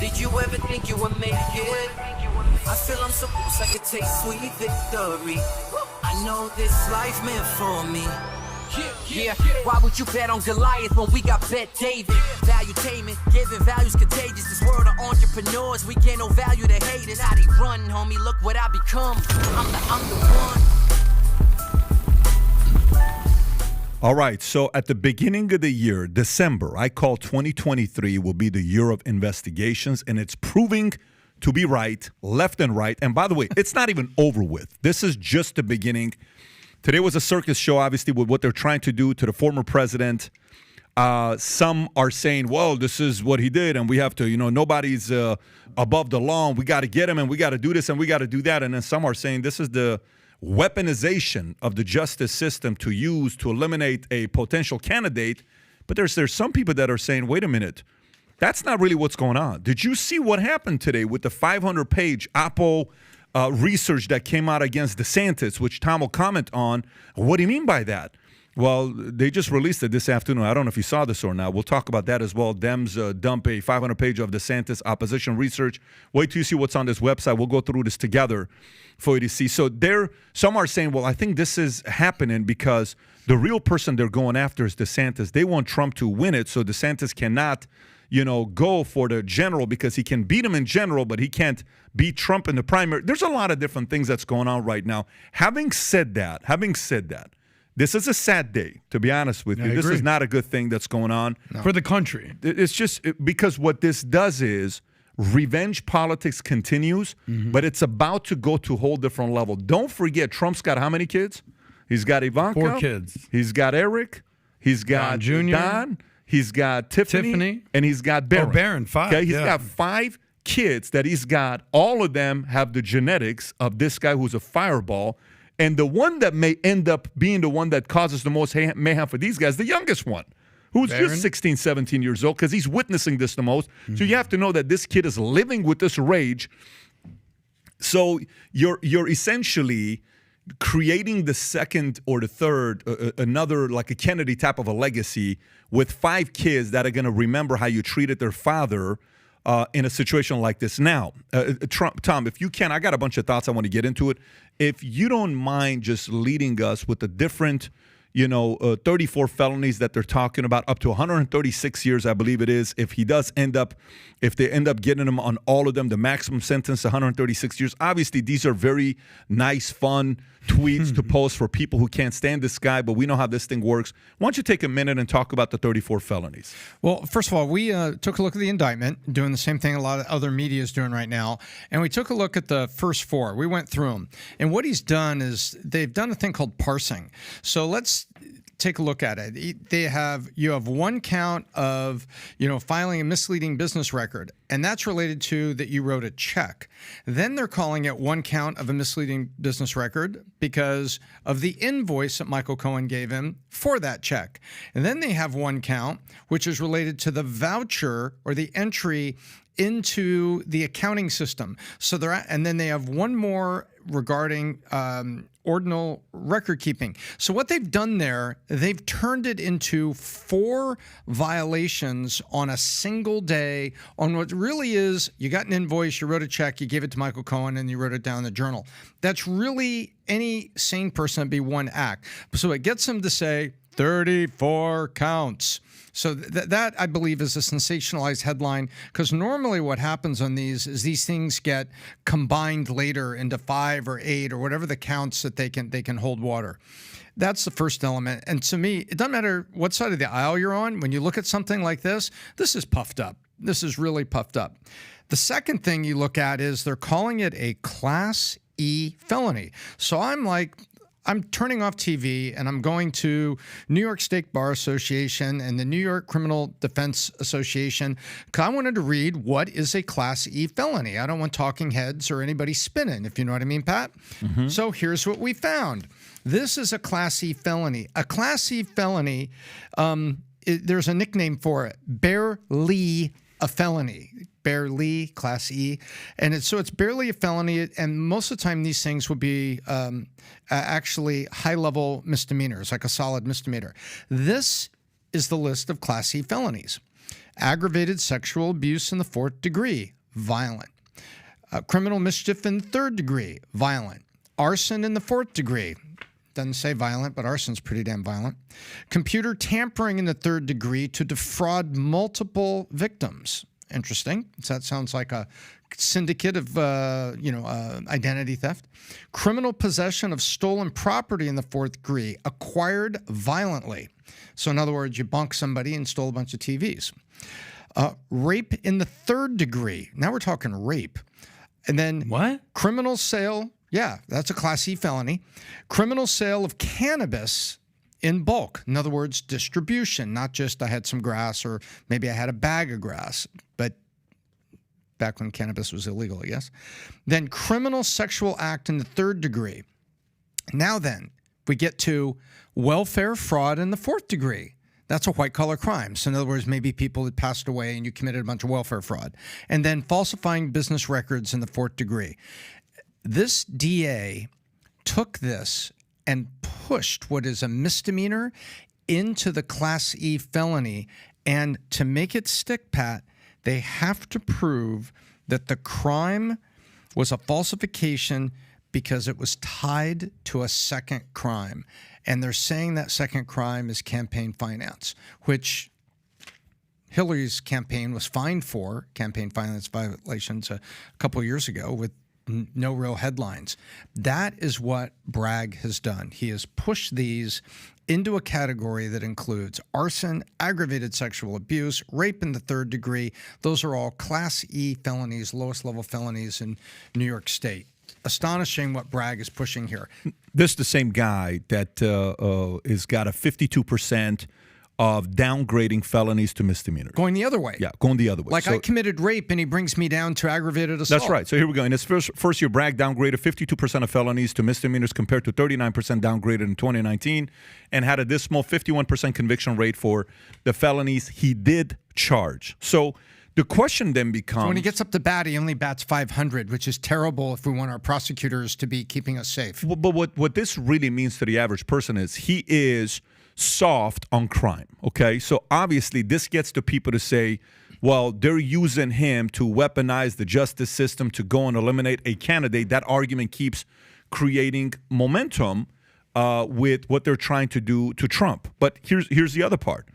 Did you ever think you would make it? I feel I'm so close I could taste sweet victory. I know this life meant for me. Yeah, why would you bet on Goliath when we got Bet David? Valuetainment, giving values contagious. This world of entrepreneurs, we get no value to haters. How they run, homie, look what I become. I'm the one. All right, so at the beginning of the year, December, I call 2023 will be the year of investigations, and it's proving to be right, left and right. And by the way, it's not even over with. This is just the beginning. Today was a circus show, obviously, with what they're trying to do to the former president. Some are saying, well, this is what he did, and we have to, nobody's above the law, and we got to get him, and we got to do this, and we got to do that. And then some are saying this is the weaponization of the justice system to use to eliminate a potential candidate. But there's some people that are saying, wait a minute, that's not really what's going on. Did you see what happened today with the 500-page Oppo research that came out against DeSantis, which Tom will comment on? What do you mean by that? Well, they just released it this afternoon. I don't know if you saw this or not. We'll talk about that as well. Dems dump a 500-page of DeSantis opposition research. Wait till you see what's on this website. We'll go through this together for you to see. So some are saying, well, I think this is happening because the real person they're going after is DeSantis. They want Trump to win it, so DeSantis cannot go for the general because he can beat him in general, but he can't beat Trump in the primary. There's a lot of different things that's going on right now. Having said that, this is a sad day, to be honest with you. This is not a good thing that's going on. No. For the country. It's just because what this does is revenge politics continues, but it's about to go to a whole different level. Don't forget, Trump's got how many kids? He's got Ivanka. 4 kids. He's got Eric. He's got Don. He's got Tiffany. And he's got Barron. Oh, Barron, 5. Okay, he's got 5 kids that he's got. All of them have the genetics of this guy who's a fireball. And the one that may end up being the one that causes the most mayhem for these guys, the youngest one, who's just 16, 17 years old, because he's witnessing this the most. Mm-hmm. So you have to know that this kid is living with this rage. So you're essentially creating the second or the third, another like a Kennedy type of a legacy with 5 kids that are going to remember how you treated their father in a situation like this. Now, Tom, if you can, I got a bunch of thoughts I want to get into it. If you don't mind just leading us with the different, 34 felonies that they're talking about, up to 136 years, I believe it is. If they end up getting him on all of them, the maximum sentence, 136 years. Obviously, these are very nice, fun tweets to post for people who can't stand this guy, but we know how this thing works. Why don't you take a minute and talk about the 34 felonies? Well, first of all, we took a look at the indictment, doing the same thing a lot of other media is doing right now, and we took a look at the first 4. We went through them, and what he's done is they've done a thing called parsing. So let's take a look at it. You have 1 count of, filing a misleading business record, and that's related to that you wrote a check. Then they're calling it 1 count of a misleading business record because of the invoice that Michael Cohen gave him for that check. And then they have 1 count, which is related to the voucher or the entry into the accounting system. And then they have 1 more regarding ordinal record keeping. So what they've done there, they've turned it into 4 violations on a single day on what really is, you got an invoice, you wrote a check, you gave it to Michael Cohen, and you wrote it down in the journal. That's really any sane person, that'd be 1 act. So it gets them to say 34 counts. So that, I believe, is a sensationalized headline, because normally what happens on these is these things get combined later into 5 or 8 or whatever the counts that they can hold water. That's the first element. And to me, it doesn't matter what side of the aisle you're on. When you look at something like this is puffed up. This is really puffed up. The second thing you look at is they're calling it a Class E felony. So I'm turning off TV and I'm going to New York State Bar Association and the New York Criminal Defense Association. I wanted to read what is a Class E felony. I don't want talking heads or anybody spinning, if you know what I mean, Pat. Mm-hmm. So here's what we found. This is a Class E felony. A Class E felony, there's a nickname for it, barely a felony. Barely, Class E. And it's barely a felony, and most of the time these things would be actually high-level misdemeanors, like a solid misdemeanor. This is the list of Class E felonies. aggravated sexual abuse in the 4th degree, violent. Criminal mischief in the 3rd degree, violent. Arson in the 4th degree, doesn't say violent, but arson's pretty damn violent. Computer tampering in the 3rd degree to defraud multiple victims. Interesting. So that sounds like a syndicate of, identity theft. Criminal possession of stolen property in the 4th degree, acquired violently. So in other words, you bonk somebody and stole a bunch of TVs. Rape in the 3rd degree. Now we're talking rape. And then what? Criminal sale. Yeah, that's a Class E felony. Criminal sale of cannabis in bulk. In other words, distribution, not just I had some grass or maybe I had a bag of grass, but back when cannabis was illegal, I guess. Then criminal sexual act in the 3rd degree. Now then, we get to welfare fraud in the 4th degree. That's a white-collar crime. So in other words, maybe people had passed away and you committed a bunch of welfare fraud. And then falsifying business records in the 4th degree. This DA took this and pushed what is a misdemeanor into the Class E felony. And to make it stick, Pat, they have to prove that the crime was a falsification because it was tied to a second crime. And they're saying that second crime is campaign finance, which Hillary's campaign was fined for, campaign finance violations a couple of years ago with no real headlines. That is what Bragg has done. He has pushed these into a category that includes arson, aggravated sexual abuse, rape in the 3rd degree. Those are all Class E felonies, lowest level felonies in New York State. Astonishing what Bragg is pushing here. This is the same guy that has got a 52% of downgrading felonies to misdemeanors. Going the other way. Yeah, going the other way. Like I committed rape and he brings me down to aggravated assault. That's right. So here we go. In his first year, Bragg downgraded 52% of felonies to misdemeanors compared to 39% downgraded in 2019 and had a dismal 51% conviction rate for the felonies he did charge. So the question then becomes... So when he gets up to bat, he only bats 500, which is terrible if we want our prosecutors to be keeping us safe. But what this really means to the average person is he is soft on crime, okay? So obviously this gets to people to say, well, they're using him to weaponize the justice system to go and eliminate a candidate. That argument keeps creating momentum with what they're trying to do to Trump. But here's the other part.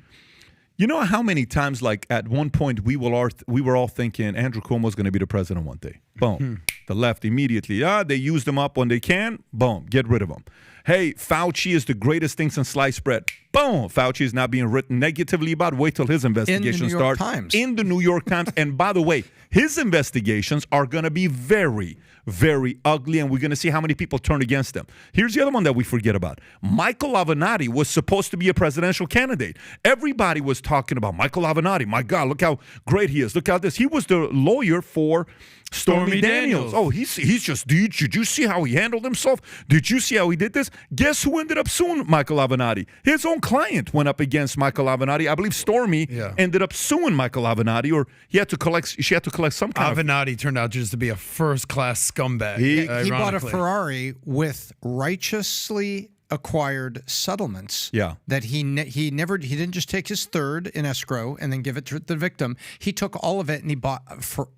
You know how many times, like at one point, we were all thinking Andrew Cuomo's going to be the president one day. Boom. The left immediately. They use them up when they can. Boom. Get rid of them. Hey, Fauci is the greatest thing since sliced bread. Boom. Fauci is now being written negatively about. Wait till his investigation starts. In the New York Times. And by the way, his investigations are going to be very, very ugly, and we're going to see how many people turn against them. Here's the other one that we forget about. Michael Avenatti was supposed to be a presidential candidate. Everybody was talking about Michael Avenatti. My God, look how great he is. Look how this. He was the lawyer for Stormy Daniels. Oh, he's just, did you see how he handled himself? Did you see how he did this? Guess who ended up suing Michael Avenatti? His own client went up against Michael Avenatti. I believe Stormy ended up suing Michael Avenatti, or she had to collect some kind Avenatti turned out just to be a first-class scumbag. He bought a Ferrari with righteously acquired settlements. Yeah. That he didn't just take his third in escrow and then give it to the victim. He took all of it and he bought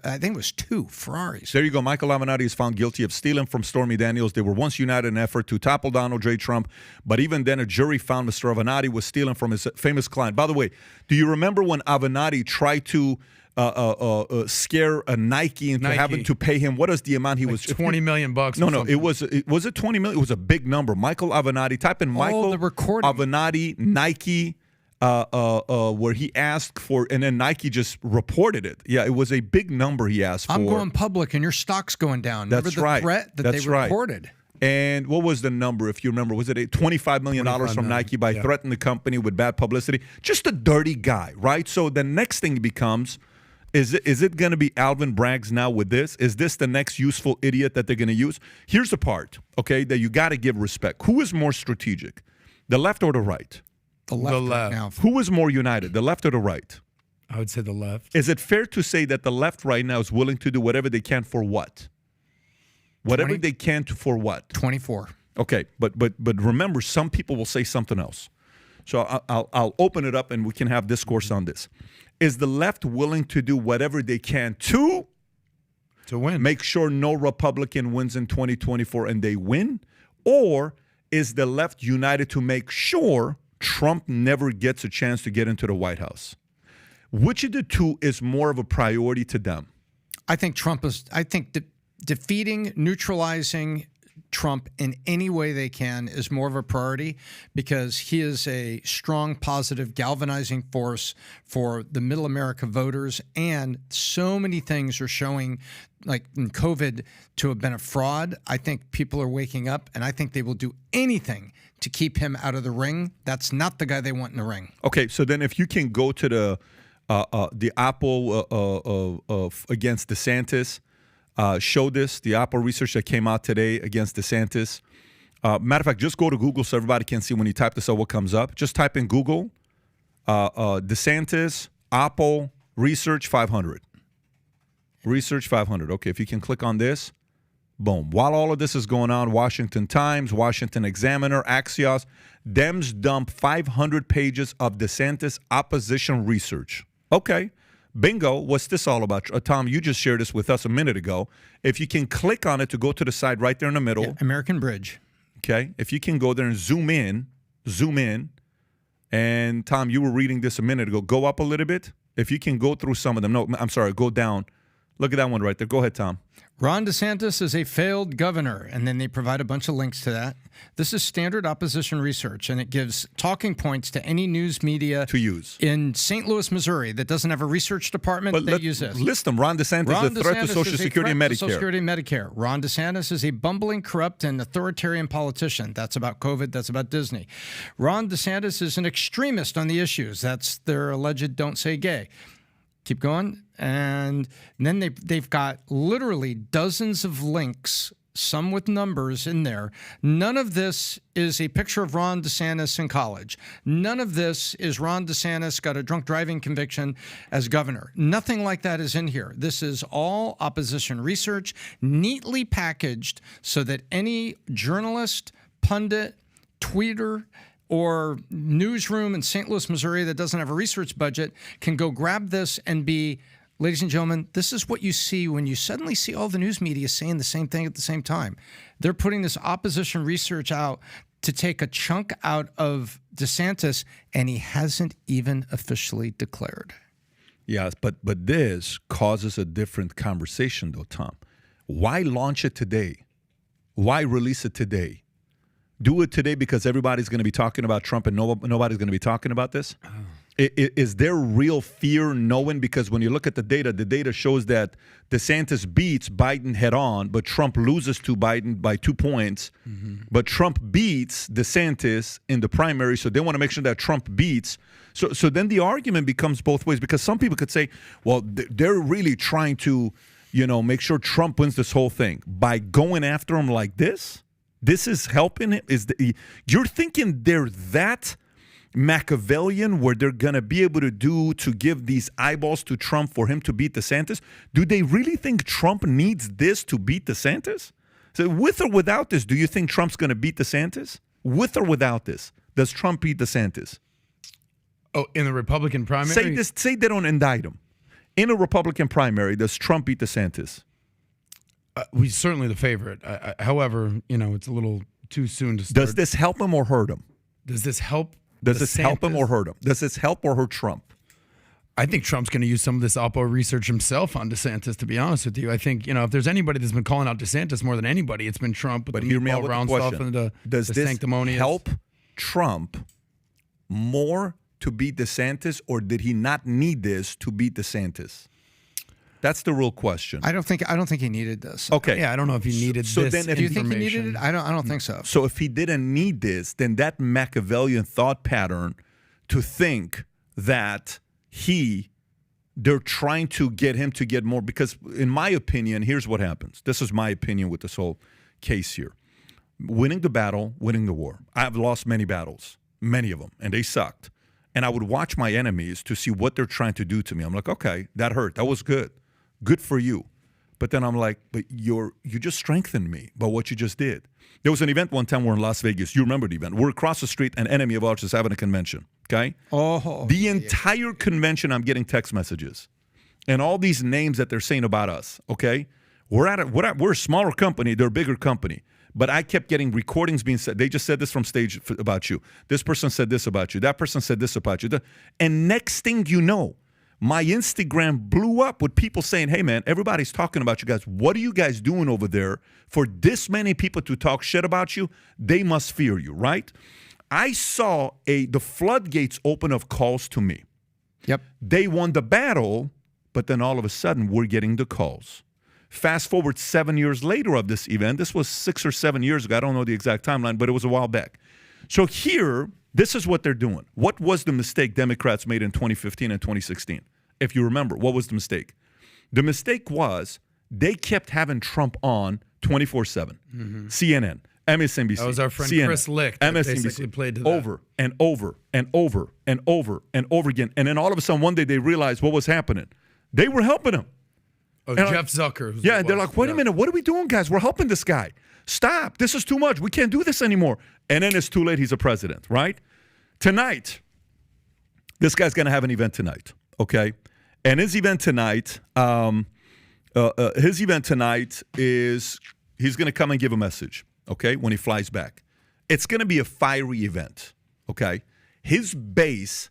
I think it was 2 Ferraris. There you go. Michael Avenatti is found guilty of stealing from Stormy Daniels. They were once united in an effort to topple Donald J. Trump, but even then a jury found Mr. Avenatti was stealing from his famous client. By the way, do you remember when Avenatti tried to scare a Nike into having to pay him? What is the amount he was? $20 million bucks. No. It was it 20 million? It was a big number. Michael Avenatti. Type in Michael Avenatti Nike, where he asked for, and then Nike just reported it. Yeah, it was a big number he asked for. I'm going public, and your stock's going down. That's remember the threat that they reported. And what was the number, if you remember? Was it $25 million from Nike by threatening the company with bad publicity? Just a dirty guy, right? So the next thing becomes, is it going to be Alvin Braggs now with this? Is this the next useful idiot that they're going to use? Here's the part, okay, that you got to give respect. Who is more strategic, the left or the right? The left. Right now. Who is more united, the left or the right? I would say the left. Is it fair to say that the left right now is willing to do whatever they can for what? Whatever they can for what? 24. Okay, but remember, some people will say something else. So I'll open it up and we can have discourse on this. is the left willing to do whatever they can to win. make sure no Republican wins in 2024 and they win? Or is the left united to make sure Trump never gets a chance to get into the White House? Which of the two is more of a priority to them? I think defeating, neutralizing Trump in any way they can is more of a priority because he is a strong, positive, galvanizing force for the middle America voters. And so many things are showing, like in COVID, to have been a fraud. I think people are waking up, and I think they will do anything to keep him out of the ring. That's not the guy they want in the ring. Okay, so then if you can go to the Apple against DeSantis, show this, the Apple research that came out today against DeSantis. Matter of fact, just go to Google so everybody can see when you type this out what comes up. Just type in Google, DeSantis, Apple, Research 500. Research 500. Okay, if you can click on this, boom. While all of this is going on, Washington Times, Washington Examiner, Axios, Dems dump 500 pages of DeSantis opposition research. Okay. Bingo. What's this all about? Tom, you just shared this with us a minute ago. If you can click on it to go to the side right there in the middle. Yeah, American Bridge. Okay. If you can go there and zoom in. And Tom, you were reading this a minute ago. Go up a little bit. If you can go through some of them. No, I'm sorry. Go down. Look at that one right there. Go ahead, Tom. Ron DeSantis is a failed governor, and then they provide a bunch of links to that. This is standard opposition research, and it gives talking points to any news media to use in St. Louis, Missouri, that doesn't have a research department. They use this. List them. Ron DeSantis is a threat to Social Security and Medicare. Social Security and Medicare. Ron DeSantis is a bumbling, corrupt, and authoritarian politician. That's about COVID. That's about Disney. Ron DeSantis is an extremist on the issues. That's their alleged "don't say gay." Keep going. And then they've got literally dozens of links, some with numbers in there. None of this is a picture of Ron DeSantis in college. None of this is Ron DeSantis got a drunk driving conviction as governor. Nothing like that is in here. This is all opposition research, neatly packaged so that any journalist, pundit, tweeter, or newsroom in St. Louis, Missouri that doesn't have a research budget can go grab this and be, ladies and gentlemen, this is what you see when you suddenly see all the news media saying the same thing at the same time. They're putting this opposition research out to take a chunk out of DeSantis, and he hasn't even officially declared. Yes, but this causes a different conversation, though, Tom. Why launch it today? Why release it today? Do it today because everybody's going to be talking about Trump and nobody's going to be talking about this? Oh. Is there real fear knowing? Because when you look at the data shows that DeSantis beats Biden head on, but Trump loses to Biden by 2 points. Mm-hmm. But Trump beats DeSantis in the primary, so they want to make sure that Trump beats. So then the argument becomes both ways, because some people could say, well, they're really trying to, make sure Trump wins this whole thing by going after him like this. This is helping him? You're thinking they're that Machiavellian where they're going to be able to give these eyeballs to Trump for him to beat DeSantis? Do they really think Trump needs this to beat DeSantis? So with or without this, do you think Trump's going to beat DeSantis? With or without this, does Trump beat DeSantis? Oh, in the Republican primary? Say they don't indict him. In a Republican primary, does Trump beat DeSantis? He's certainly the favorite. However, it's a little too soon to start. Does this help him or hurt him? Does this help? Does this help him or hurt him? Does this help or hurt Trump? I think Trump's going to use some of this Oppo research himself on DeSantis, to be honest with you. I think, if there's anybody that's been calling out DeSantis more than anybody, it's been Trump. But hear me out with the question. Does this help Trump more to beat DeSantis, or did he not need this to beat DeSantis? That's the real question. I don't think he needed this. Okay. Yeah, I don't know if he needed this. Then do you think he needed it? I don't think so. So if he didn't need this, then that Machiavellian thought pattern to think that they're trying to get him to get more, because in my opinion, here's what happens. This is my opinion with this whole case here. Winning the battle, winning the war. I've lost many battles, many of them, and they sucked. And I would watch my enemies to see what they're trying to do to me. I'm like, okay, that hurt. That was good. Good for you. But then I'm like, but you just strengthened me by what you just did. There was an event one time we're in Las Vegas. You remember the event. We're across the street, an enemy of ours is having a convention. Okay? The entire convention, I'm getting text messages. And all these names that they're saying about us, okay? We're a smaller company. They're a bigger company. But I kept getting recordings being said. They just said this from stage about you. This person said this about you. That person said this about you. And next thing you know, my Instagram blew up with people saying, hey, man, everybody's talking about you guys. What are you guys doing over there for this many people to talk shit about you? They must fear you, right? I saw the floodgates open of calls to me. Yep. They won the battle, but then all of a sudden we're getting the calls. Fast forward 7 years later of this event. This was 6 or 7 years ago. I don't know the exact timeline, but it was a while back. So here, this is what they're doing. What was the mistake Democrats made in 2015 and 2016? If you remember, what was the mistake? The mistake was they kept having Trump on 24/7. CNN, MSNBC, That was our friend CNN, Chris Licht that MSNBC, basically played to that. over and over and over and over and over again. And then all of a sudden, one day they realized what was happening. They were helping him. Oh, And Jeff Zucker. Yeah, they're like, wait a minute, what are we doing, guys? We're helping this guy. Stop. This is too much. We can't do this anymore. And then it's too late. He's a president, right? Tonight, this guy's going to have an event tonight, okay? And his event tonight is he's going to come and give a message, okay, when he flies back. It's going to be a fiery event, okay? His base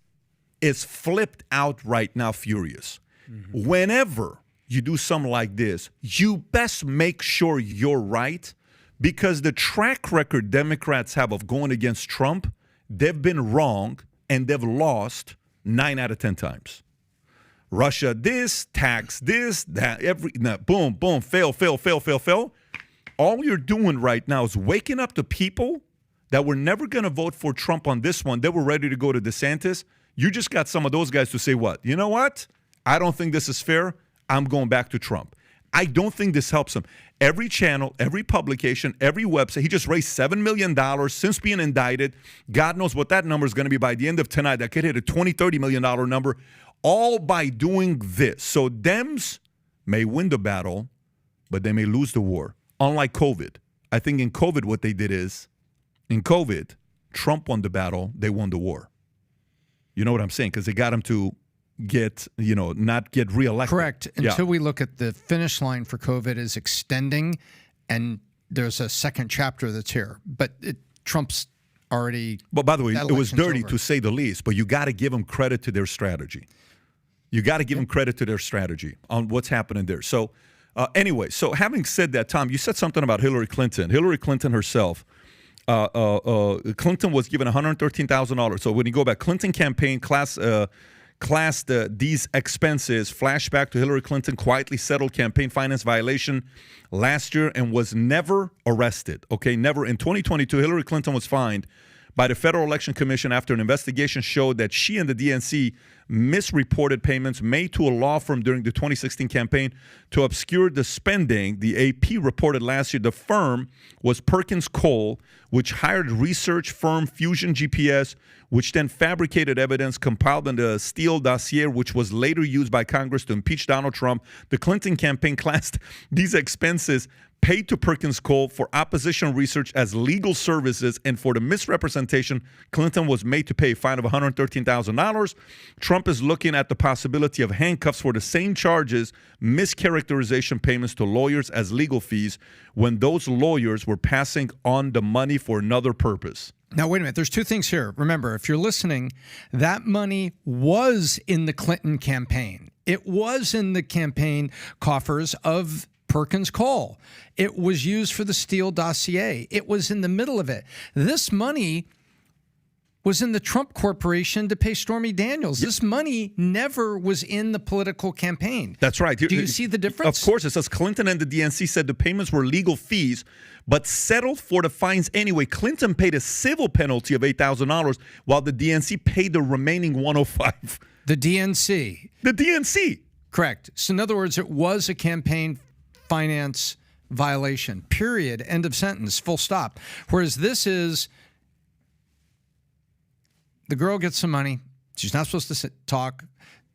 is flipped out right now, furious. Whenever you do something like this, you best make sure you're right, because the track record Democrats have of going against Trump, they've been wrong and they've lost 9 out of 10 times. Russia this, tax this, that, boom, boom, fail. All you're doing right now is waking up the people that were never going to vote for Trump on this one. They were ready to go to DeSantis. You just got some of those guys to say what? You know what? I don't think this is fair. I'm going back to Trump. I don't think this helps him. Every channel, every publication, every website, he just raised $7 million since being indicted. God knows what that number is going to be by the end of tonight. That could hit a $20, $30 million number, all by doing this. So Dems may win the battle, but they may lose the war. Unlike COVID. I think in COVID what they did is, in COVID, Trump won the battle, they won the war. You know what I'm saying? Because they got him to not get reelected. Correct. Until we look at the finish line for COVID is extending, and there's a second chapter that's here. But Trump's already. But by the way, it was dirty over. to say the least. But you got to give them credit to their strategy. You got to give them credit to their strategy on what's happening there. So anyway, so having said that, Tom, you said something about Hillary Clinton. Hillary Clinton herself. Clinton was given $113,000. So when you go back, Clinton campaign classed these expenses, flashback to Hillary Clinton quietly settled campaign finance violation last year and was never arrested. Okay, never. In 2022, Hillary Clinton was fined by the Federal Election Commission after an investigation showed that she and the DNC misreported payments made to a law firm during the 2016 campaign to obscure the spending. The AP reported last year the firm was Perkins Coie, which hired research firm Fusion GPS, which then fabricated evidence compiled in the Steele dossier, which was later used by Congress to impeach Donald Trump. The Clinton campaign classed these expenses paid to Perkins Coie for opposition research as legal services, and for the misrepresentation, Clinton was made to pay a fine of $113,000. Trump is looking at the possibility of handcuffs for the same charges, mischaracterization payments to lawyers as legal fees, when those lawyers were passing on the money for another purpose. Now, wait a minute. There's two things here. Remember, if you're listening, that money was in the Clinton campaign. It was in the campaign coffers of Perkins Coie. It was used for the Steele dossier. It was in the middle of it. This money was in the Trump Corporation to pay Stormy Daniels. This money never was in the political campaign. That's right. Do you see the difference? Of course. It says Clinton and the DNC said the payments were legal fees, but settled for the fines anyway. Clinton paid a civil penalty of $8,000, while the DNC paid the remaining $105,000. The DNC. The DNC. Correct. So in other words, it was a campaign finance violation, period, end of sentence, full stop. Whereas this is, the girl gets some money. She's not supposed to talk.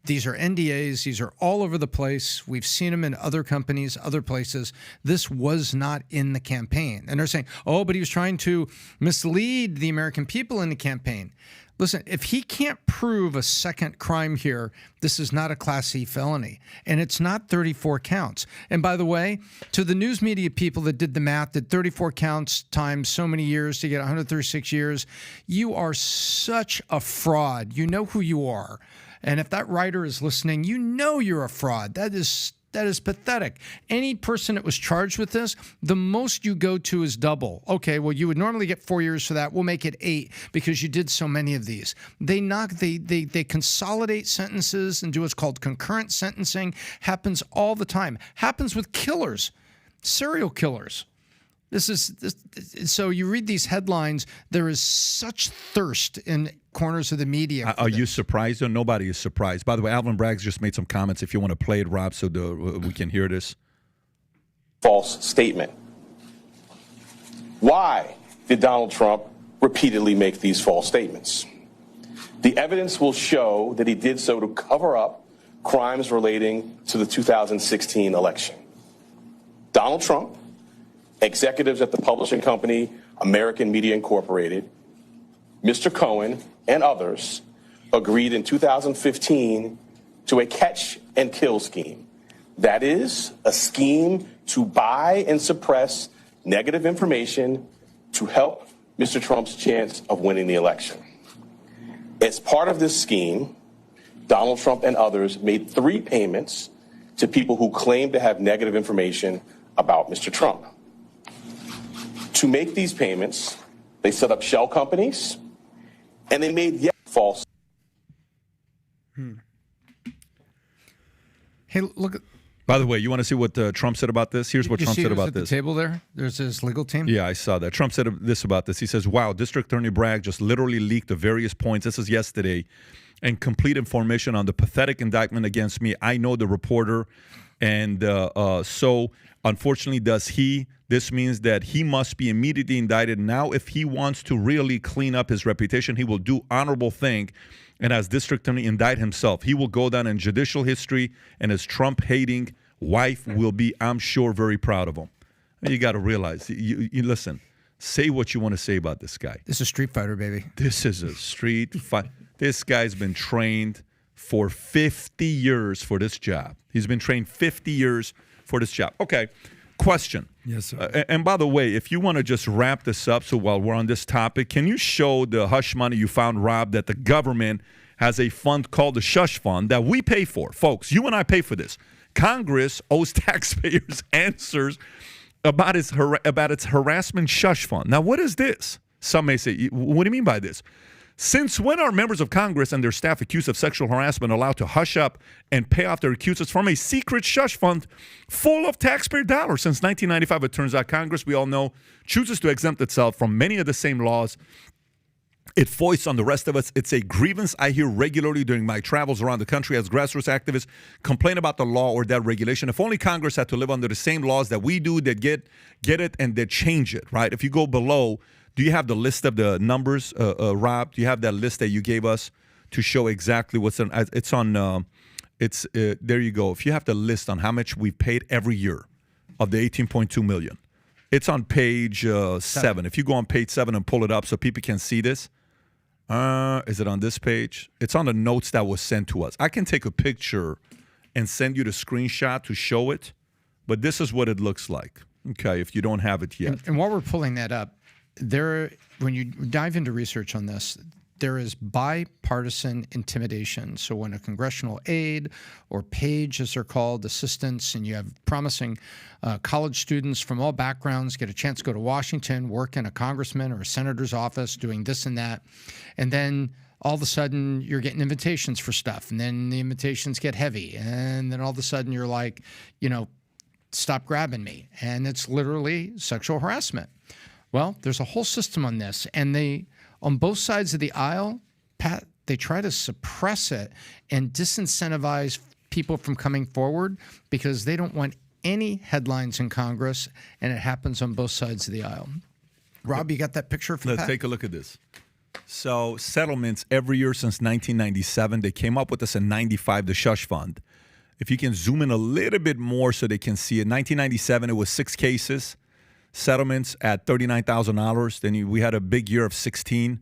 These are NDAs. These are all over the place. We've seen them in other companies, other places. This was not in the campaign. And they're saying, oh, but he was trying to mislead the American people in the campaign. Listen, if he can't prove a second crime here, this is not a Class C felony, and it's not 34 counts. And by the way, to the news media people that did the math, that 34 counts times so many years to get 136 years, you are such a fraud. You know who you are. And if that writer is listening, you know you're a fraud. That is pathetic. Any person that was charged with this, the most you go to is double. Okay, well, you would normally get 4 years for that. We'll make it 8 because you did so many of these. They consolidate sentences and do what's called concurrent sentencing. Happens all the time. Happens with killers, serial killers. So you read these headlines, there is such thirst in corners of the media. Are you surprised? Or nobody is surprised. By the way, Alvin Bragg's just made some comments. If you want to play it, Rob, so we can hear this. False statement. Why did Donald Trump repeatedly make these false statements? The evidence will show that he did so to cover up crimes relating to the 2016 election. Donald Trump, executives at the publishing company American Media Incorporated, Mr. Cohen, and others agreed in 2015 to a catch and kill scheme. That is, a scheme to buy and suppress negative information to help Mr. Trump's chance of winning the election. As part of this scheme, Donald Trump and others made 3 payments to people who claimed to have negative information about Mr. Trump. To make these payments, they set up shell companies, and they made yet false. Hey, look. By the way, you want to see what Trump said about this? Here's what Trump said about this. The table there. There's his legal team. Yeah, I saw that. Trump said this about this. He says, "Wow, District Attorney Bragg just literally leaked the various points. This is yesterday, and complete information on the pathetic indictment against me. I know the reporter, and so unfortunately, does he." This means that he must be immediately indicted. Now, if he wants to really clean up his reputation, he will do honorable thing. And as district attorney, indict himself. He will go down in judicial history, and his Trump-hating wife will be, I'm sure, very proud of him. And you got to realize, you listen, say what you want to say about this guy. This is a street fighter, baby. This is a street fight. This guy's been trained for 50 years for this job. He's been trained 50 years for this job. Okay. Question. Yes, sir. And by the way, if you want to just wrap this up, so while we're on this topic, can you show the hush money you found, Rob, that the government has a fund called the Shush Fund that we pay for? Folks, you and I pay for this. Congress owes taxpayers answers about its harassment shush fund. Now, what is this? Some may say, what do you mean by this? Since when are members of Congress and their staff accused of sexual harassment allowed to hush up and pay off their accusers from a secret shush fund full of taxpayer dollars? Since 1995, it turns out Congress, we all know, chooses to exempt itself from many of the same laws it foists on the rest of us. It's a grievance I hear regularly during my travels around the country as grassroots activists complain about the law or that regulation. If only Congress had to live under the same laws that we do, that get it and that change it, right? If you go below, do you have the list of the numbers, Rob? Do you have that list that you gave us to show exactly what's on? It's on. There you go. If you have the list on how much we've paid every year of the 18.2 million, it's on page 7. If you go on page 7 and pull it up so people can see this, is it on this page? It's on the notes that was sent to us. I can take a picture and send you the screenshot to show it, but this is what it looks like. Okay, if you don't have it yet. And while we're pulling that up, when you dive into research on this, there is bipartisan intimidation. So when a congressional aide or page, as they're called, assistants, and you have promising college students from all backgrounds get a chance to go to Washington, work in a congressman or a senator's office doing this and that, and then all of a sudden you're getting invitations for stuff, and then the invitations get heavy, and then all of a sudden you're like, stop grabbing me. And it's literally sexual harassment. Well, there's a whole system on this, and on both sides of the aisle, Pat, they try to suppress it and disincentivize people from coming forward because they don't want any headlines in Congress, and it happens on both sides of the aisle. Rob, you got that picture for Let's Pat? take a look at this. So settlements every year since 1997. They came up with this in 95, the Shush Fund. If you can zoom in a little bit more so they can see it. 1997, it was 6 cases. Settlements at $39,000. Then we had a big year of 16.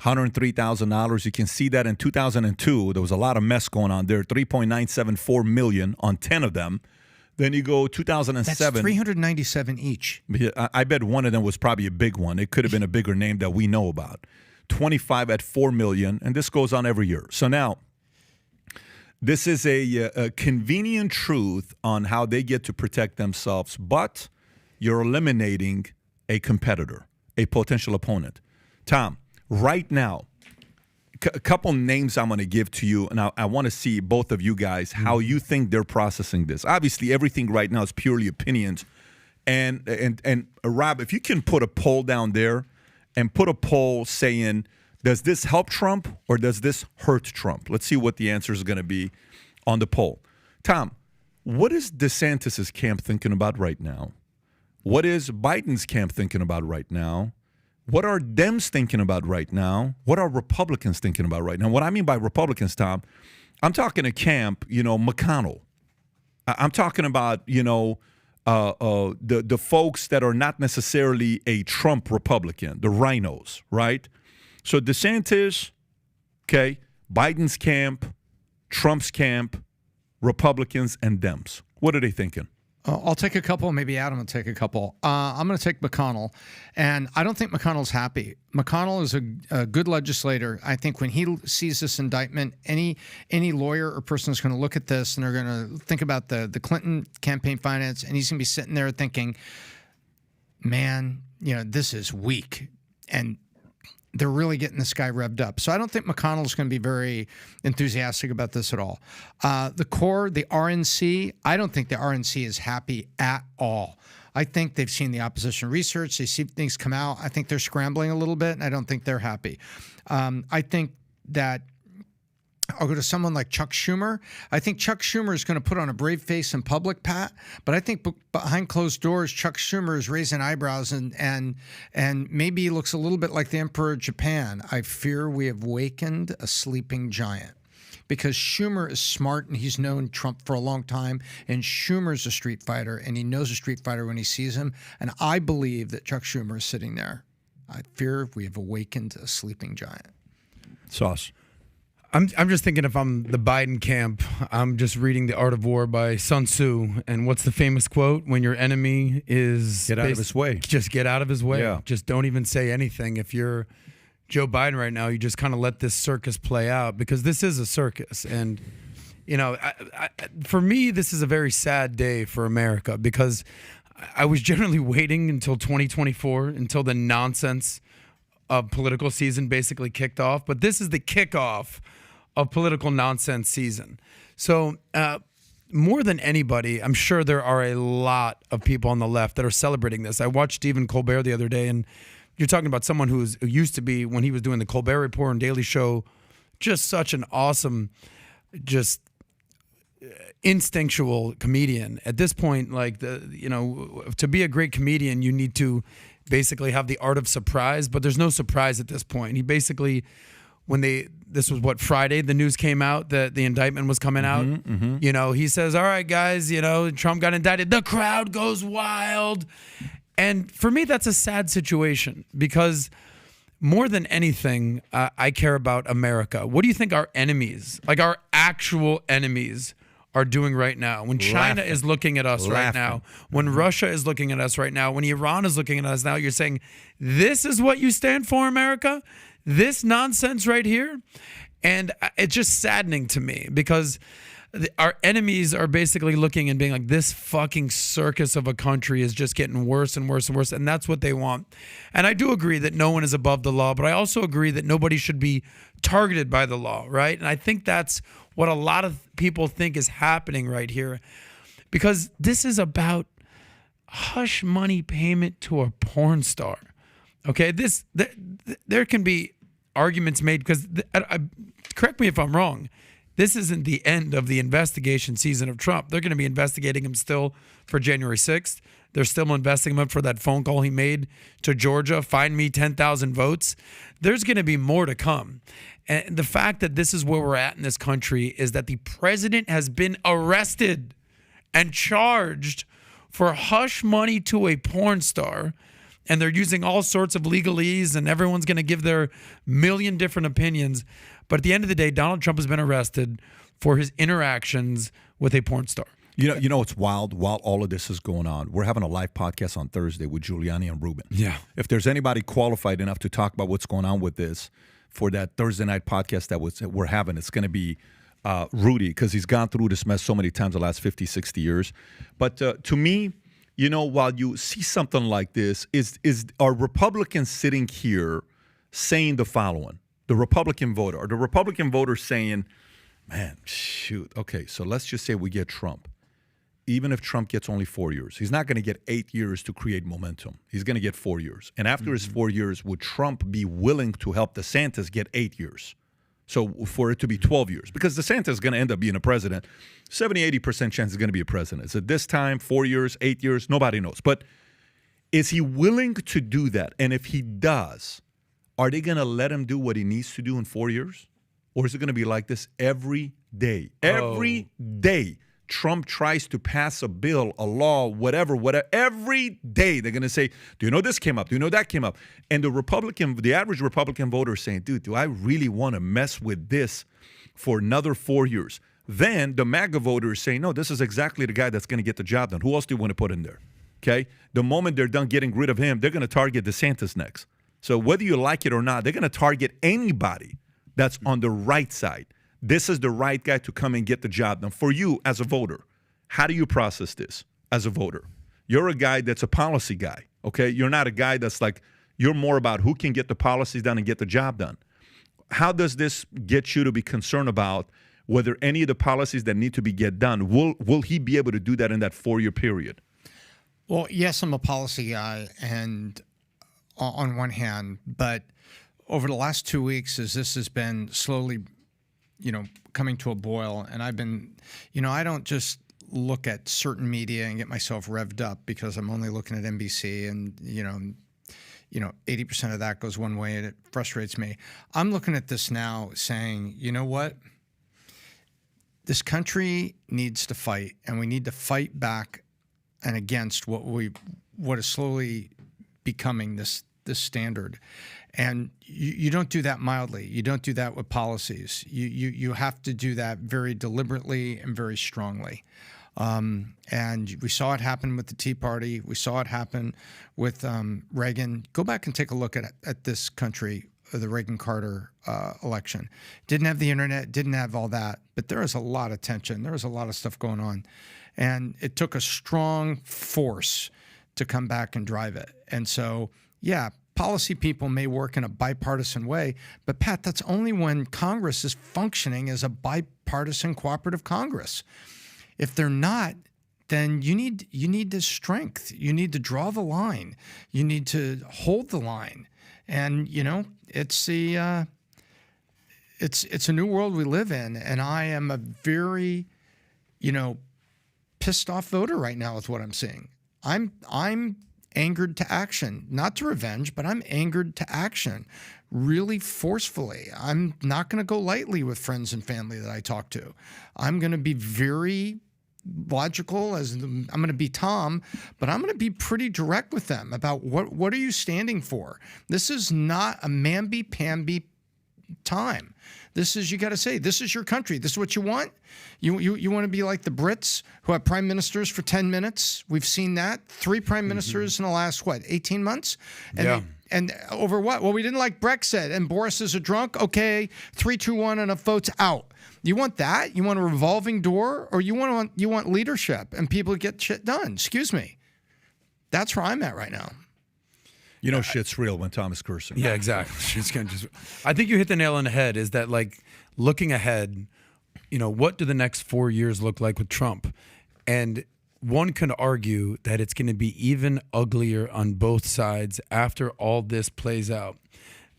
$103,000. You can see that in 2002, there was a lot of mess going on there. $3.974 million on 10 of them. Then you go 2007. That's 397 each. I bet one of them was probably a big one. It could have been a bigger name that we know about. 25 at $4 million, and this goes on every year. So now, this is a convenient truth on how they get to protect themselves, but you're eliminating a competitor, a potential opponent. Tom, right now, a couple names I'm going to give to you, and I want to see both of you guys how you think they're processing this. Obviously, everything right now is purely opinions. And Rob, if you can put a poll down there and put a poll saying, does this help Trump or does this hurt Trump? Let's see what the answer is going to be on the poll. Tom, what is DeSantis' camp thinking about right now? What is Biden's camp thinking about right now? What are Dems thinking about right now? What are Republicans thinking about right now? What I mean by Republicans, Tom, I'm talking a camp, McConnell. I'm talking about, the folks that are not necessarily a Trump Republican, the rhinos, right? So DeSantis, okay, Biden's camp, Trump's camp, Republicans, and Dems. What are they thinking? I'll take a couple. Maybe Adam will take a couple. I'm going to take McConnell, and I don't think McConnell's happy. McConnell is a good legislator. I think when he sees this indictment, any lawyer or person is going to look at this and they're going to think about the Clinton campaign finance, and he's going to be sitting there thinking, man, this is weak, and they're really getting this guy revved up. So I don't think McConnell's going to be very enthusiastic about this at all. The core, the RNC, I don't think the RNC is happy at all. I think they've seen the opposition research. They see things come out. I think they're scrambling a little bit, and I don't think they're happy. I think that I'll go to someone like Chuck Schumer. I think Chuck Schumer is going to put on a brave face in public, Pat, but I think behind closed doors, Chuck Schumer is raising eyebrows and maybe he looks a little bit like the Emperor of Japan. I fear we have wakened a sleeping giant. Because Schumer is smart and he's known Trump for a long time, and Schumer's a street fighter and he knows a street fighter when he sees him. And I believe that Chuck Schumer is sitting there. I fear we have awakened a sleeping giant. Sauce. I'm just thinking if I'm the Biden camp, I'm just reading The Art of War by Sun Tzu. And what's the famous quote? When your enemy is... Get out of his way. Just get out of his way. Yeah. Just don't even say anything. If you're Joe Biden right now, you just kind of let this circus play out because this is a circus. And, for me, this is a very sad day for America because I was generally waiting until 2024, until the nonsense of political season basically kicked off. But this is the kickoff of political nonsense season. So more than anybody, I'm sure there are a lot of people on the left that are celebrating this. I watched Stephen Colbert the other day, and you're talking about someone who used to be, when he was doing the Colbert Report and Daily Show, just such an awesome, just instinctual comedian. At this point, to be a great comedian, you need to basically have the art of surprise, but there's no surprise at this point. He basically... this was Friday, the news came out that the indictment was coming out. He says, all right, guys, Trump got indicted. The crowd goes wild. And for me, that's a sad situation because more than anything, I care about America. What do you think our enemies, like our actual enemies, are doing right now? When China is looking at us right now, when Russia is looking at us right now, when Iran is looking at us now, you're saying, this is what you stand for, America? This nonsense right here? And it's just saddening to me because our enemies are basically looking and being like, this fucking circus of a country is just getting worse and worse and worse. And that's what they want. And I do agree that no one is above the law, but I also agree that nobody should be targeted by the law, right? And I think that's what a lot of people think is happening right here because this is about hush money payment to a porn star. Okay, there can be arguments made because, correct me if I'm wrong, this isn't the end of the investigation season of Trump. They're going to be investigating him still for January 6th. They're still investigating him for that phone call he made to Georgia, find me 10,000 votes. There's going to be more to come. And the fact that this is where we're at in this country is that the president has been arrested and charged for hush money to a porn star and they're using all sorts of legalese, and everyone's going to give their million different opinions. But at the end of the day, Donald Trump has been arrested for his interactions with a porn star. You know, it's wild. While all of this is going on, we're having a live podcast on Thursday with Giuliani and Rubin. Yeah. If there's anybody qualified enough to talk about what's going on with this for that Thursday night podcast that we're having, it's going to be Rudy, because he's gone through this mess so many times the last 50, 60 years. But to me, you know, while you see something like this, are Republicans sitting here saying the following? The Republican voter, or the Republican voter saying, man, shoot, okay, so let's just say we get Trump. Even if Trump gets only 4 years, he's not going to get 8 years to create momentum. He's going to get 4 years. And after his 4 years, would Trump be willing to help DeSantis get 8 years? So for it to be 12 years, because DeSantis is going to end up being a president, 70, 80% chance he's going to be a president. Is it this time, 4 years, 8 years? Nobody knows. But is he willing to do that? And if he does, are they going to let him do what he needs to do in 4 years? Or is it going to be like this every day? Every day. Trump tries to pass a bill, a law, whatever, every day they're going to say, do you know this came up? Do you know that came up? And the average Republican voter is saying, dude, do I really want to mess with this for another 4 years? Then the MAGA voter is saying, no, this is exactly the guy that's going to get the job done. Who else do you want to put in there? Okay? The moment they're done getting rid of him, they're going to target DeSantis next. So whether you like it or not, they're going to target anybody that's on the right side. This is the right guy to come and get the job done. For you as a voter, how do you process this as a voter? You're a guy that's a policy guy, okay? You're not a guy that's like, you're more about who can get the policies done and get the job done. How does this get you to be concerned about whether any of the policies that need to be get done, will he be able to do that in that 4-year period? Well, yes, I'm a policy guy, and on one hand, but over the last 2 weeks, as this has been slowly coming to a boil. And I've been, I don't just look at certain media and get myself revved up because I'm only looking at NBC and, 80% of that goes one way and it frustrates me. I'm looking at this now saying, you know what? This country needs to fight, and we need to fight back and against what is slowly becoming this standard. And you don't do that mildly. You don't do that with policies. You have to do that very deliberately and very strongly. And we saw it happen with the Tea Party. We saw it happen with Reagan. Go back and take a look at this country, the Reagan-Carter election. Didn't have the internet, didn't have all that, but there was a lot of tension. There was a lot of stuff going on. And it took a strong force to come back and drive it. And so, yeah, policy people may work in a bipartisan way, but Pat, that's only when Congress is functioning as a bipartisan cooperative Congress. If they're not, then you need the strength. You need to draw the line. You need to hold the line. And it's a new world we live in, and I am a very pissed off voter right now with what I'm seeing. I'm angered to action, not to revenge, but I'm angered to action really forcefully. I'm not going to go lightly with friends and family that I talk to. I'm going to be very logical, I'm going to be Tom, but I'm going to be pretty direct with them about what are you standing for? This is not a mamby-pamby time. This is, you got to say, this is your country. This is what you want. You want to be like the Brits who have prime ministers for 10 minutes. We've seen that. 3 prime ministers in the last, 18 months? And yeah. And over what? Well, we didn't like Brexit, and Boris is a drunk. Okay, 3, 2, 1, and a vote's out. You want that? You want a revolving door? Or you want leadership and people to get shit done? Excuse me. That's where I'm at right now. Shit's real when Tom is cursing. Yeah, exactly. I think you hit the nail on the head, is that, like, looking ahead, what do the next 4 years look like with Trump? And one can argue that it's going to be even uglier on both sides after all this plays out.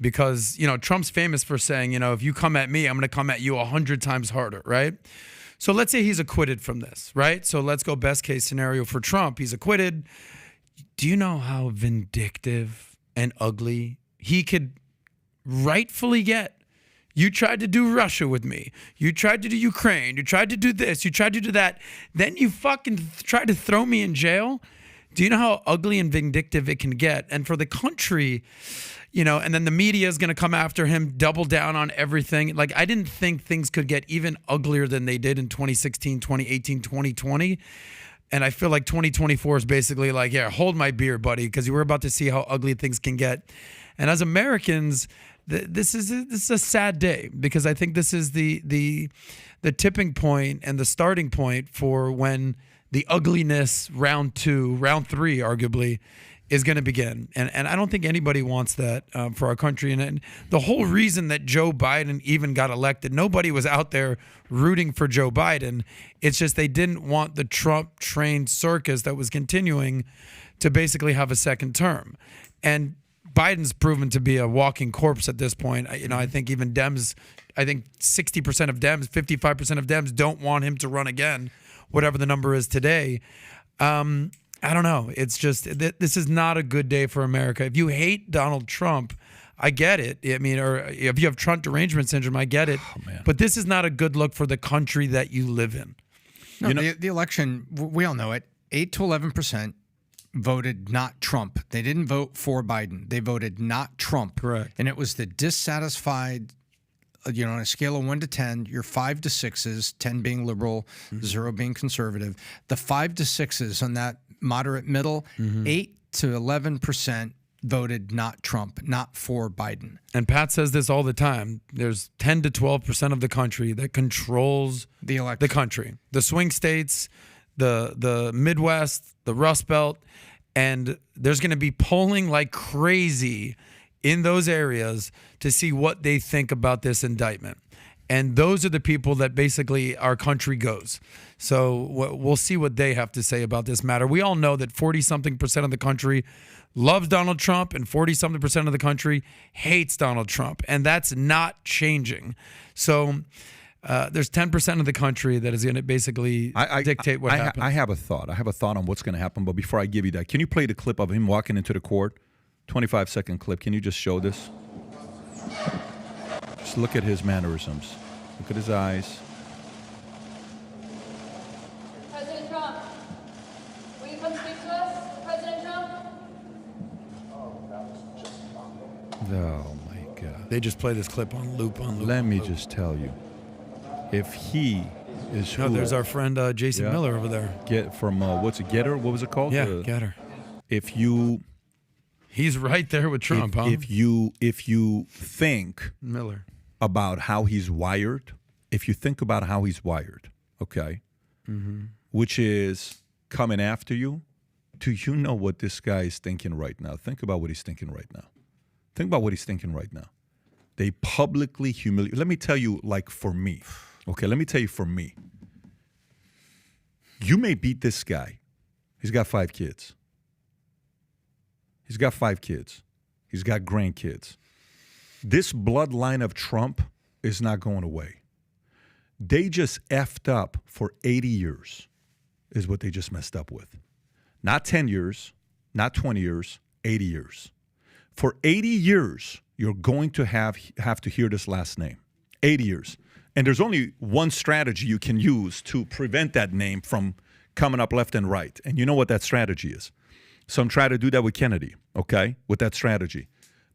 Because, Trump's famous for saying, if you come at me, I'm going to come at you 100 times harder, right? So let's say he's acquitted from this, right? So let's go best case scenario for Trump. He's acquitted. Do you know how vindictive and ugly he could rightfully get? You tried to do Russia with me. You tried to do Ukraine. You tried to do this. You tried to do that. Then you fucking tried to throw me in jail. Do you know how ugly and vindictive it can get? And for the country, and then the media is going to come after him, double down on everything. Like, I didn't think things could get even uglier than they did in 2016, 2018, 2020. And I feel like 2024 is basically like, yeah, hold my beer, buddy, because we're about to see how ugly things can get. And as Americans, this is a sad day, because I think this is the tipping point and the starting point for when the ugliness round 3, arguably, is going to begin. And I don't think anybody wants that for our country. And the whole reason that Joe Biden even got elected, nobody was out there rooting for Joe Biden. It's just they didn't want the Trump-trained circus that was continuing to basically have a second term. And Biden's proven to be a walking corpse at this point. I think even Dems, 60% of Dems, 55% of Dems don't want him to run again, whatever the number is today. I don't know. It's just, this is not a good day for America. If you hate Donald Trump, I get it. I mean, or if you have Trump derangement syndrome, I get it. Oh, man. But this is not a good look for the country that you live in. No, the election, we all know it, 8 to 11% voted not Trump. They didn't vote for Biden. They voted not Trump. Correct. And it was the dissatisfied, on a scale of 1 to 10, your 5 to 6s, 10 being liberal, 0 being conservative. The 5 to 6s on that moderate middle, 8 to 11% voted not Trump, not for Biden. And Pat says this all the time. There's 10 to 12% of the country that controls the election. The country, the swing states, the Midwest, the Rust Belt, and there's going to be polling like crazy in those areas to see what they think about this indictment. And those are the people that basically our country goes. So we'll see what they have to say about this matter. We all know that 40-something% of the country loves Donald Trump and 40-something% of the country hates Donald Trump. And that's not changing. So there's 10% of the country that is going to basically dictate what happens. I have a thought. I have a thought on what's going to happen. But before I give you that, can you play the clip of him walking into the court? 25-second clip. Can you just show this? Just look at his mannerisms. Look at his eyes. President Trump, will you come speak to us? President Trump? Oh, my God. They just play this clip on loop. Let me just tell you. If he is No, there's our friend Jason Miller over there. Get from, what's it, Getter? What was it called? Yeah, Getter. If you... He's right there with Trump, huh? If you think Miller about how he's wired, okay, which is coming after you, do you know what this guy is thinking right now? Think about what he's thinking right now. They publicly humiliate. Let me tell you, like, for me, okay, you may beat this guy. He's got 5 kids. He's got grandkids. This bloodline of Trump is not going away. They just effed up for 80 years is what they just messed up with. Not 10 years, not 20 years, 80 years. For 80 years, you're going to have to hear this last name. 80 years. And there's only one strategy you can use to prevent that name from coming up left and right. And you know what that strategy is. Some try to do that with Kennedy, okay, with that strategy.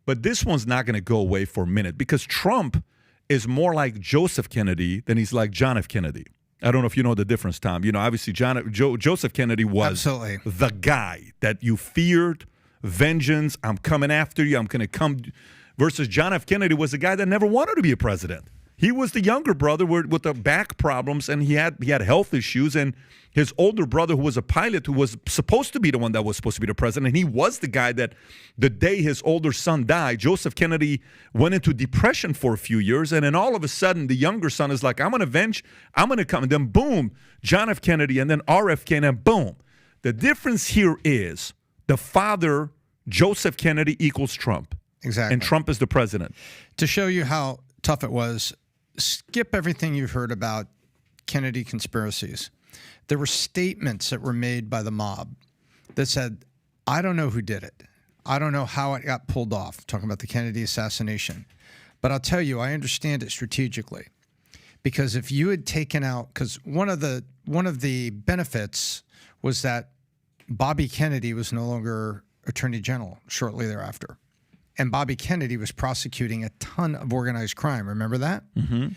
But this one's not going to go away for a minute because Trump is more like Joseph Kennedy than he's like John F. Kennedy. I don't know if you know the difference, Tom. Obviously, Joseph Kennedy was Absolutely the guy that you feared, vengeance, I'm coming after you, I'm going to come, versus John F. Kennedy was the guy that never wanted to be a president. He was the younger brother with the back problems, and he had health issues, and his older brother, who was a pilot, who was supposed to be the one that was supposed to be the president, and he was the guy that the day his older son died, Joseph Kennedy went into depression for a few years, and then all of a sudden, the younger son is like, I'm going to come, and then boom, John F. Kennedy, and then RFK, and then boom. The difference here is the father, Joseph Kennedy, equals Trump. Exactly. And Trump is the president. To show you how tough it was, skip everything you've heard about Kennedy conspiracies. There were statements that were made by the mob that said, I don't know who did it. I don't know how it got pulled off, talking about the Kennedy assassination. But I'll tell you, I understand it strategically. Because if you had taken out, because one of the benefits was that Bobby Kennedy was no longer Attorney General shortly thereafter. And Bobby Kennedy was prosecuting a ton of organized crime. Remember that? Mm-hmm.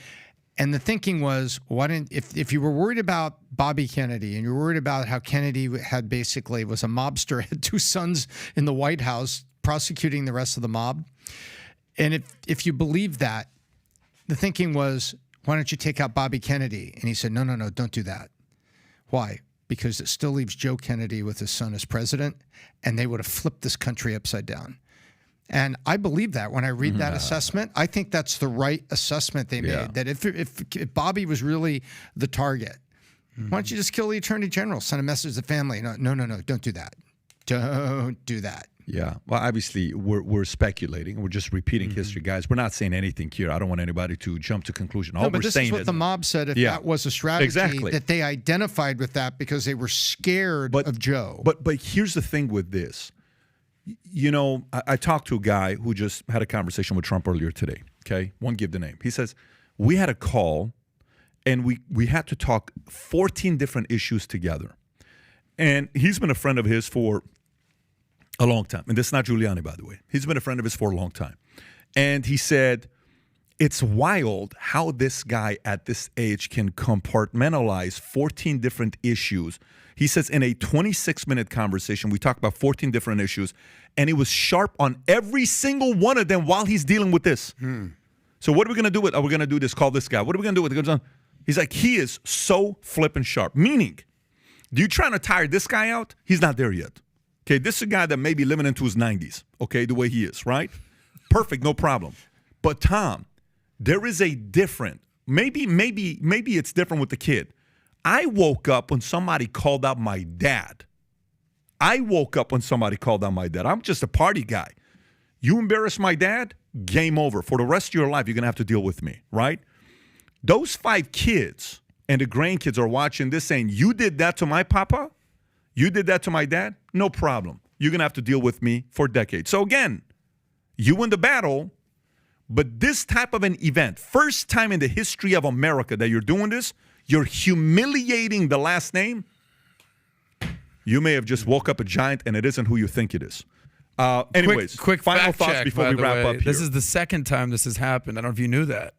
And the thinking was, why didn't if you were worried about Bobby Kennedy and you were worried about how Kennedy had basically was a mobster, had 2 sons in the White House prosecuting the rest of the mob, and if you believe that, the thinking was, why don't you take out Bobby Kennedy? And he said, no, don't do that. Why? Because it still leaves Joe Kennedy with his son as president, and they would have flipped this country upside down. And I believe that when I read that assessment, I think that's the right assessment they made. That if Bobby was really the target, why don't you just kill the Attorney General, send a message to the family? No, don't do that. Don't do that. Yeah. Well, obviously, we're speculating. We're just repeating history, guys. We're not saying anything here. I don't want anybody to jump to conclusion. All no, but we're this saying is what the mob said if that was a strategy, that they identified with that because they were scared of Joe. But here's the thing with this. You know, I talked to a guy who just had a conversation with Trump earlier today, okay? Won't give the name. He says, we had a call, and we had to talk 14 different issues together. And he's been a friend of his for a long time. And this is not Giuliani, by the way. He's been a friend of his for a long time. And he said, it's wild how this guy at this age can compartmentalize 14 different issues. He says in a 26-minute conversation, we talked about 14 different issues, and he was sharp on every single one of them while he's dealing with this. So what are we going to do with, we're going to do this, call this guy. What are we going to do with it? He's like, he is so flippin' sharp. Meaning, do you trying to tire this guy out? He's not there yet. Okay, this is a guy that may be living into his 90s, okay, the way he is, right? Perfect, no problem. But Tom, there is a different, maybe it's different with the kid. I woke up when somebody called out my dad. I'm just a party guy. You embarrass my dad, game over. For the rest of your life, you're going to have to deal with me, right? Those 5 kids and the grandkids are watching this saying, you did that to my papa? You did that to my dad? No problem. You're going to have to deal with me for decades. So again, you win the battle, but this type of an event, first time in the history of America that you're doing this, you're humiliating the last name. You may have just woke up a giant, and it isn't who you think it is. Anyways, quick final fact thoughts check, before we wrap up here. This is the second time this has happened. I don't know if you knew that.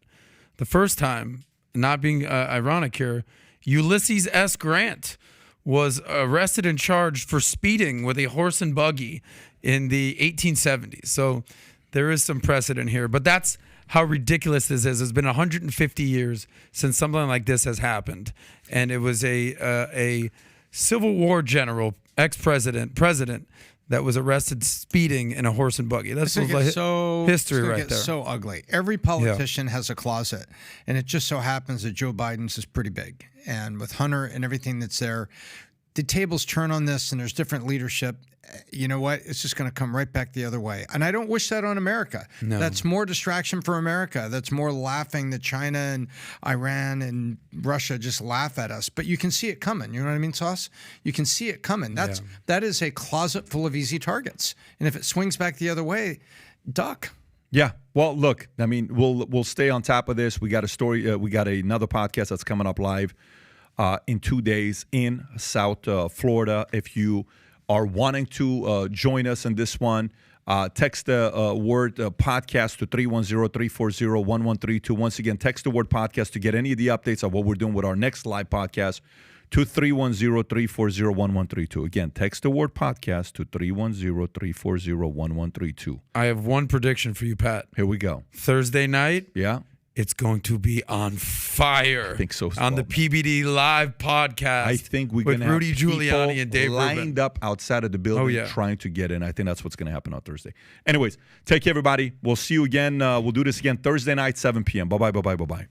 The first time, not being ironic here, Ulysses S. Grant was arrested and charged for speeding with a horse and buggy in the 1870s. So there is some precedent here, but that's how ridiculous this is. It's been 150 years since something like this has happened, and it was a Civil War general, president that was arrested speeding in a horse and buggy. That's history right there. So ugly. Every politician has a closet, and it just so happens that Joe Biden's is pretty big. And with Hunter and everything that's there, the tables turn on this, and there's different leadership. You know what? It's just going to come right back the other way. And I don't wish that on America. No. That's more distraction for America. That's more laughing that China and Iran and Russia just laugh at us. But you can see it coming. You know what I mean, Sauce? You can see it coming. That is a closet full of easy targets. And if it swings back the other way, duck. Yeah. Well, look, I mean, we'll stay on top of this. We got a story. We got another podcast that's coming up live in 2 days in South Florida. If you are wanting to join us in this one, text the word podcast to 310-340-1132. Once again, text the word podcast to get any of the updates of what we're doing with our next live podcast to 310-340-1132. Again, text the word podcast to 310-340-1132. I have one prediction for you, Pat. Here we go. Thursday night. Yeah. It's going to be on fire. I think so. On the PBD Live podcast. I think we're going to have Rudy Giuliani and Dave lined Rubin up outside of the building trying to get in. I think that's what's going to happen on Thursday. Anyways, take care, everybody. We'll see you again. We'll do this again Thursday night, 7 p.m. Bye-bye, bye-bye, bye-bye.